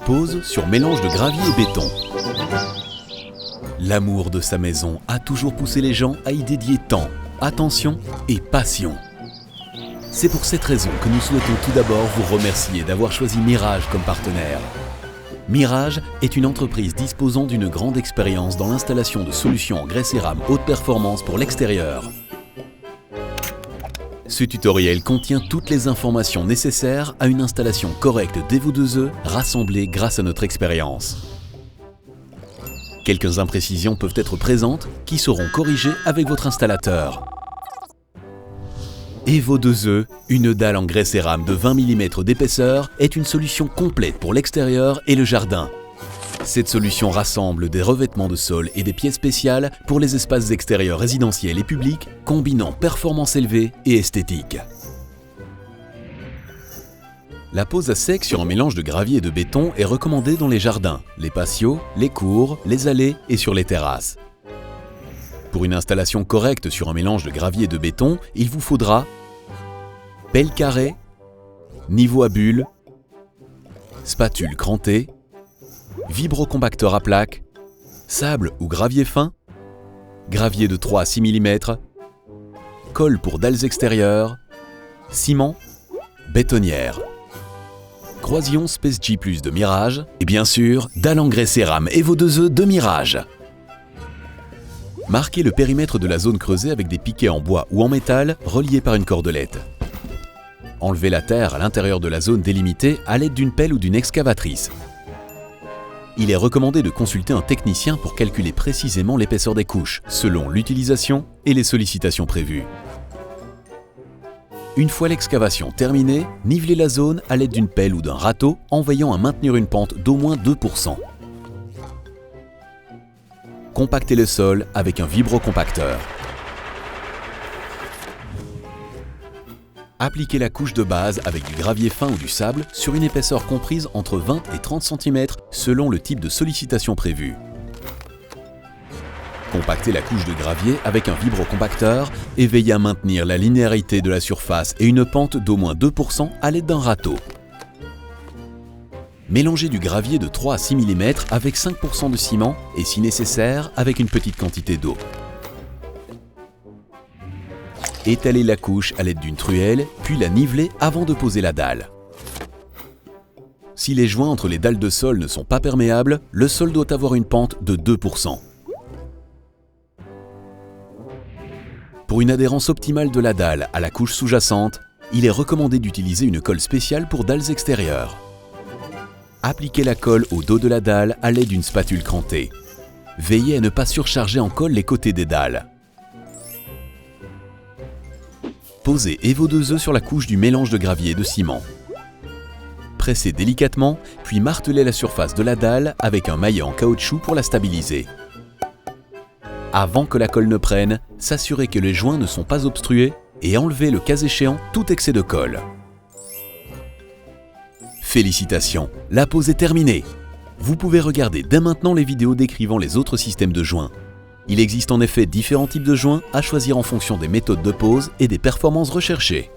Pose sur mélange de gravier et béton. L'amour de sa maison a toujours poussé les gens à y dédier temps, attention et passion. C'est pour cette raison que nous souhaitons tout d'abord vous remercier d'avoir choisi Mirage comme partenaire. Mirage est une entreprise disposant d'une grande expérience dans l'installation de solutions en grès et rame haute performance pour l'extérieur. Ce tutoriel contient toutes les informations nécessaires à une installation correcte d'Evo2E rassemblées grâce à notre expérience. Quelques imprécisions peuvent être présentes qui seront corrigées avec votre installateur. Evo2E, une dalle en grès et rame de 20 mm d'épaisseur, est une solution complète pour l'extérieur et le jardin. Cette solution rassemble des revêtements de sol et des pièces spéciales pour les espaces extérieurs résidentiels et publics, combinant performance élevée et esthétique. La pose à sec sur un mélange de gravier et de béton est recommandée dans les jardins, les patios, les cours, les allées et sur les terrasses. Pour une installation correcte sur un mélange de gravier et de béton, il vous faudra pelle carrée, niveau à bulles, spatule crantée, vibrocompacteur à plaque, sable ou gravier fin, gravier de 3 à 6 mm, colle pour dalles extérieures, ciment, bétonnière, croisillon Space G+ de Mirage et bien sûr, dalle en grès et rame Evo2E de Mirage. Marquez le périmètre de la zone creusée avec des piquets en bois ou en métal reliés par une cordelette. Enlevez la terre à l'intérieur de la zone délimitée à l'aide d'une pelle ou d'une excavatrice. Il est recommandé de consulter un technicien pour calculer précisément l'épaisseur des couches, selon l'utilisation et les sollicitations prévues. Une fois l'excavation terminée, nivelez la zone à l'aide d'une pelle ou d'un râteau en veillant à maintenir une pente d'au moins 2%. Compactez le sol avec un vibrocompacteur. Appliquez la couche de base avec du gravier fin ou du sable sur une épaisseur comprise entre 20 et 30 cm selon le type de sollicitation prévue. Compactez la couche de gravier avec un vibrocompacteur et veillez à maintenir la linéarité de la surface et une pente d'au moins 2% à l'aide d'un râteau. Mélangez du gravier de 3 à 6 mm avec 5% de ciment et si nécessaire avec une petite quantité d'eau. Étalez la couche à l'aide d'une truelle, puis la nivelez avant de poser la dalle. Si les joints entre les dalles de sol ne sont pas perméables, le sol doit avoir une pente de 2%. Pour une adhérence optimale de la dalle à la couche sous-jacente, il est recommandé d'utiliser une colle spéciale pour dalles extérieures. Appliquez la colle au dos de la dalle à l'aide d'une spatule crantée. Veillez à ne pas surcharger en colle les côtés des dalles. Posez Evo2E sur la couche du mélange de gravier et de ciment. Pressez délicatement, puis martelez la surface de la dalle avec un maillet en caoutchouc pour la stabiliser. Avant que la colle ne prenne, s'assurez que les joints ne sont pas obstrués et enlevez le cas échéant tout excès de colle. Félicitations, la pose est terminée. Vous pouvez regarder dès maintenant les vidéos décrivant les autres systèmes de joints. Il existe en effet différents types de joints à choisir en fonction des méthodes de pose et des performances recherchées.